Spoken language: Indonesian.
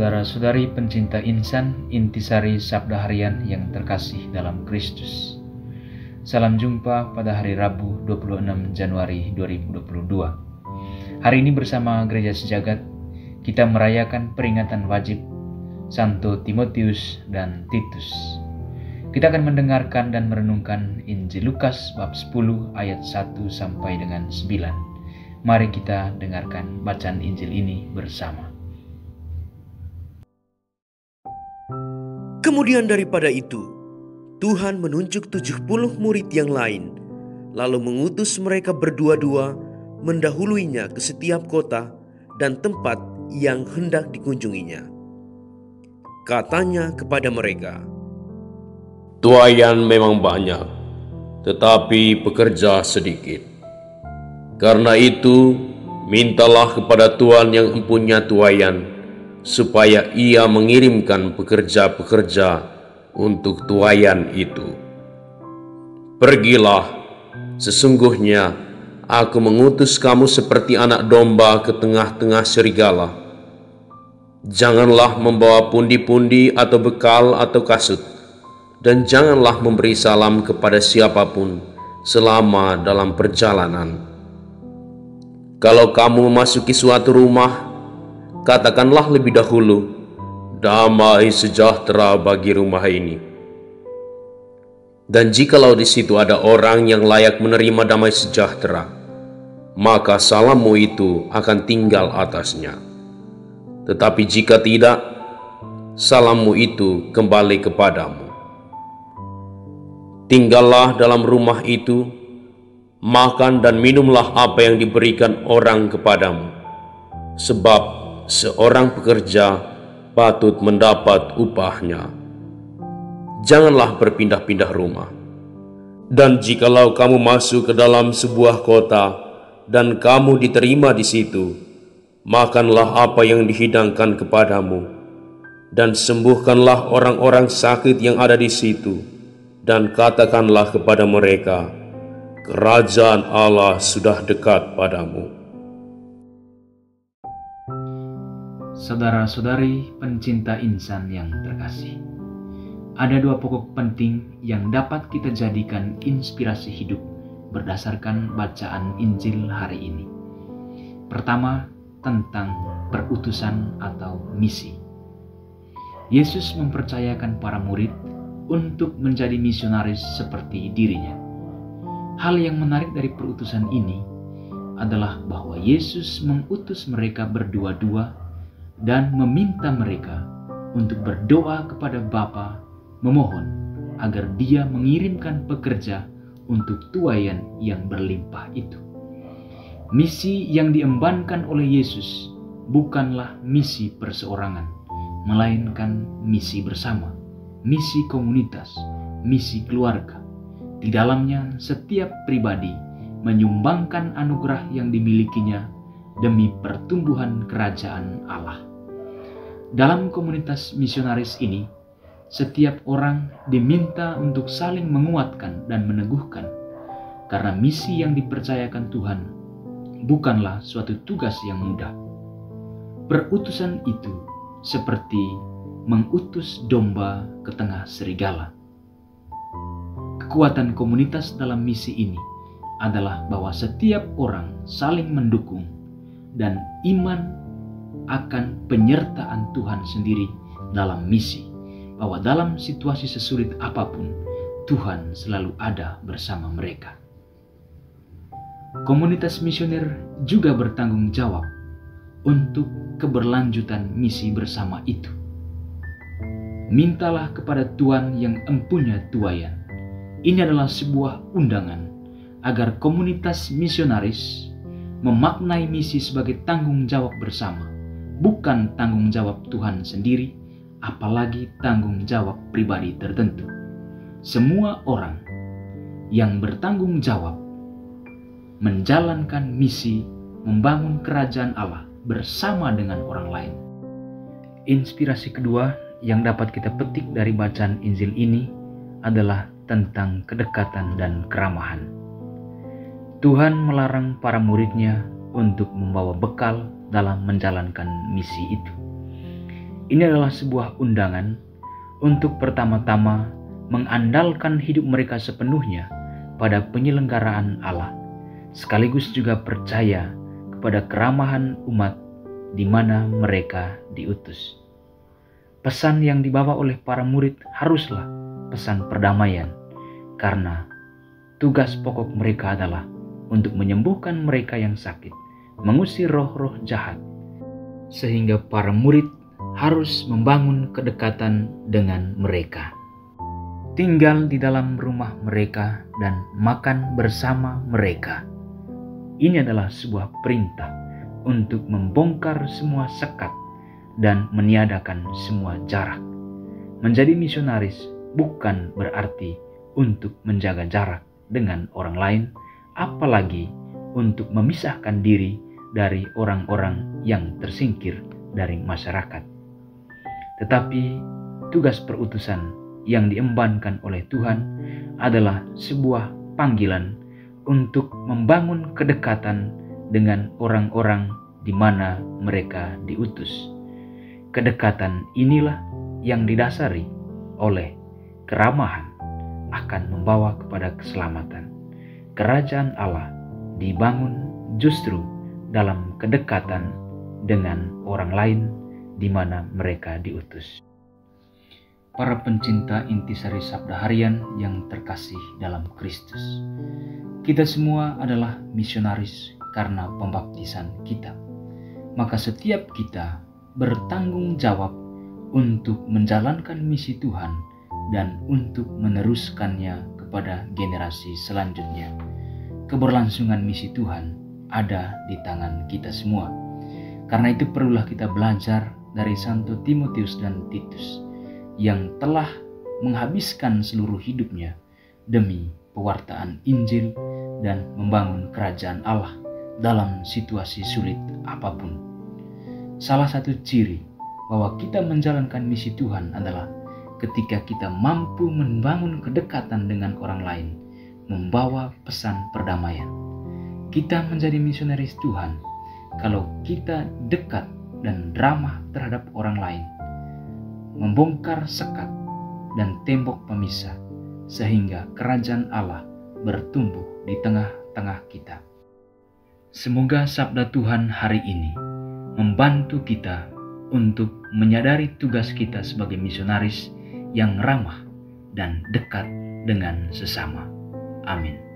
Saudara-saudari pencinta insan, intisari Sabda Harian yang terkasih dalam Kristus. Salam jumpa pada hari Rabu 26 Januari 2022. Hari ini bersama Gereja Sejagat, kita merayakan peringatan wajib Santo Timotius dan Titus. Kita akan mendengarkan dan merenungkan Injil Lukas bab 10 ayat 1 sampai dengan 9. Mari kita dengarkan bacaan Injil ini bersama. Kemudian daripada itu, Tuhan menunjuk 70 murid yang lain, lalu mengutus mereka berdua-dua mendahuluinya ke setiap kota dan tempat yang hendak dikunjunginya. Katanya kepada mereka, "Tuaian memang banyak, tetapi pekerja sedikit. Karena itu, mintalah kepada Tuhan yang empunya tuaian, supaya ia mengirimkan pekerja-pekerja untuk tuaian itu. Pergilah, sesungguhnya aku mengutus kamu seperti anak domba ke tengah-tengah serigala. Janganlah membawa pundi-pundi atau bekal atau kasut, dan janganlah memberi salam kepada siapapun selama dalam perjalanan. Kalau kamu memasuki suatu rumah, katakanlah lebih dahulu, damai sejahtera bagi rumah ini. Dan jikalau di situ ada orang yang layak menerima damai sejahtera, maka salammu itu akan tinggal atasnya. Tetapi jika tidak, salammu itu kembali kepadamu. Tinggallah dalam rumah itu, makan dan minumlah apa yang diberikan orang kepadamu, sebab seorang pekerja patut mendapat upahnya. Janganlah berpindah-pindah rumah. Dan jikalau kamu masuk ke dalam sebuah kota dan kamu diterima di situ, makanlah apa yang dihidangkan kepadamu, dan sembuhkanlah orang-orang sakit yang ada di situ, dan katakanlah kepada mereka, kerajaan Allah sudah dekat padamu." Saudara-saudari pencinta insan yang terkasih, ada dua pokok penting yang dapat kita jadikan inspirasi hidup berdasarkan bacaan Injil hari ini. Pertama, tentang perutusan atau misi. Yesus mempercayakan para murid untuk menjadi misionaris seperti dirinya. Hal yang menarik dari perutusan ini adalah bahwa Yesus mengutus mereka berdua-dua dan meminta mereka untuk berdoa kepada Bapa, memohon agar Dia mengirimkan pekerja untuk tuaian yang berlimpah itu. Misi yang diembankan oleh Yesus bukanlah misi perseorangan, melainkan misi bersama, misi komunitas, misi keluarga. Di dalamnya setiap pribadi menyumbangkan anugerah yang dimilikinya demi pertumbuhan kerajaan Allah. Dalam komunitas misionaris ini, setiap orang diminta untuk saling menguatkan dan meneguhkan, karena misi yang dipercayakan Tuhan bukanlah suatu tugas yang mudah. Perutusan itu seperti mengutus domba ke tengah serigala. Kekuatan komunitas dalam misi ini adalah bahwa setiap orang saling mendukung dan iman akan penyertaan Tuhan sendiri dalam misi, bahwa dalam situasi sesulit apapun Tuhan selalu ada bersama mereka. Komunitas misioner juga bertanggung jawab untuk keberlanjutan misi bersama itu. Mintalah kepada Tuhan yang empunya tuaian. Ini adalah sebuah undangan agar komunitas misionaris memaknai misi sebagai tanggung jawab bersama, bukan tanggung jawab Tuhan sendiri, apalagi tanggung jawab pribadi tertentu. Semua orang yang bertanggung jawab menjalankan misi membangun kerajaan Allah bersama dengan orang lain. Inspirasi kedua yang dapat kita petik dari bacaan Injil ini adalah tentang kedekatan dan keramahan. Tuhan melarang para muridnya untuk membawa bekal dalam menjalankan misi itu. Ini adalah sebuah undangan untuk pertama-tama mengandalkan hidup mereka sepenuhnya pada penyelenggaraan Allah, sekaligus juga percaya kepada keramahan umat di mana mereka diutus. Pesan yang dibawa oleh para murid haruslah pesan perdamaian, karena tugas pokok mereka adalah untuk menyembuhkan mereka yang sakit, mengusir roh-roh jahat, sehingga para murid harus membangun kedekatan dengan mereka, tinggal di dalam rumah mereka dan makan bersama mereka. Ini adalah sebuah perintah untuk membongkar semua sekat dan meniadakan semua jarak. Menjadi misionaris bukan berarti untuk menjaga jarak dengan orang lain, apalagi untuk memisahkan diri dari orang-orang yang tersingkir dari masyarakat. Tetapi tugas perutusan yang diembankan oleh Tuhan adalah sebuah panggilan untuk membangun kedekatan dengan orang-orang di mana mereka diutus. Kedekatan inilah yang didasari oleh keramahan akan membawa kepada keselamatan. Kerajaan Allah dibangun justru dalam kedekatan dengan orang lain di mana mereka diutus. Para pencinta intisari Sabda Harian yang terkasih dalam Kristus, kita semua adalah misionaris karena pembaptisan kita. Maka setiap kita bertanggung jawab untuk menjalankan misi Tuhan dan untuk meneruskannya kepada generasi selanjutnya. Keberlangsungan misi Tuhan ada di tangan kita semua. Karena itu perlulah kita belajar dari Santo Timotius dan Titus yang telah menghabiskan seluruh hidupnya demi pewartaan Injil dan membangun kerajaan Allah dalam situasi sulit apapun. Salah satu ciri bahwa kita menjalankan misi Tuhan adalah ketika kita mampu membangun kedekatan dengan orang lain, membawa pesan perdamaian. Kita menjadi misionaris Tuhan kalau kita dekat dan ramah terhadap orang lain, membongkar sekat dan tembok pemisah sehingga kerajaan Allah bertumbuh di tengah-tengah kita. Semoga sabda Tuhan hari ini membantu kita untuk menyadari tugas kita sebagai misionaris yang ramah dan dekat dengan sesama. Amin.